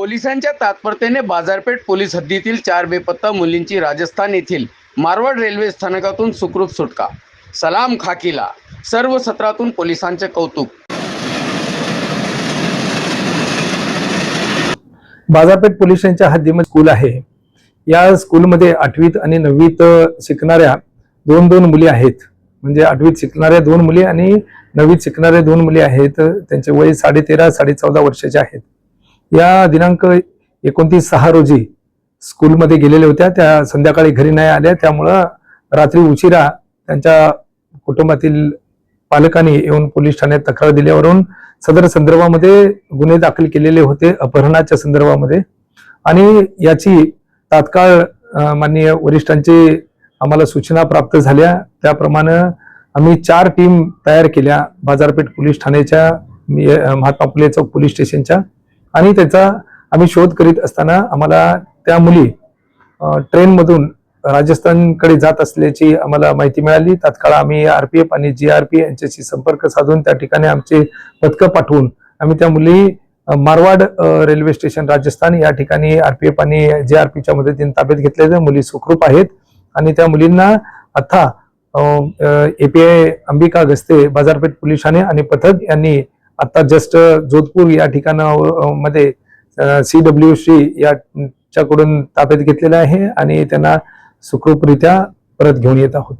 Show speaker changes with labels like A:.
A: पोलिसांच्या तत्परतेने बाजारपेठ पोलीस हद्दीतील 4 बेपत्ता मुलींची राजस्थान येथील मारवाड रेल्वे स्थानकातून सुखरूप सुटका। सलाम खाकीला। सर्व सत्रातून पोलिसांचे कौतुक।
B: बाजारपेठ पोलीस स्टेशनच्या हद्दीमध्ये स्कूल आहे। या स्कूलमध्ये 8वीत आणि 9वीत शिकणाऱ्या दोन मुली आहेत। म्हणजे 8वीत शिकणाऱ्या 2 मुली आणि 9वीत शिकणाऱ्या 2 मुली आहेत। त्यांचे वय 13.5 14.5 वर्षाचे आहेत। या दिनांक 29/6 रोजी स्कूलमध्ये गेलेल्या होत्या। त्या संध्याकाळी घरी नाही आल्या, त्यामुळे रात्री उशिरा त्यांच्या कुटुंबातील पालकांनी येऊन पोलीस ठाण्यात तक्रार दिल्यावरून सदर संदर्भामध्ये गुन्हे दाखल केलेले होते अपहरणाच्या संदर्भामध्ये। आणि याची तात्काळ माननीय वरिष्ठांची आम्हाला सूचना प्राप्त झाल्या, त्याप्रमाणे आम्ही 4 टीम तयार केल्या बाजारपेठ पोलीस ठाण्याच्या महात्मा फुले चौक पोलीस स्टेशनच्या। आणि त्याचा आम्ही शोध करीत असताना आम्हाला त्या मुली ट्रेनमधून राजस्थानकडे जात असल्याची आम्हाला माहिती मिळाली। तात्काळ आम्ही आरपीएफ आणि जीआरपी यांच्याशी संपर्क साधून त्या ठिकाणी आमचे पथकं पाठवून आम्ही त्या मुली मारवाड रेल्वे स्टेशन राजस्थान या ठिकाणी आरपीएफ आणि जीआरपीच्या मदतीने ताब्यात घेतलेल्या मुली सुखरूप आहेत। आणि त्या मुलींना आता एपीआय अंबिका गस्ते बाजारपेठ पोलीस ठाणे आणि पथक यांनी आता जस्ट जोधपूर या ठिकाणामध्ये CWC याच्याकडून ताब्यात घेतलेला आहे आणि त्यांना सुखरूपरित्या परत घेऊन येत आहोत।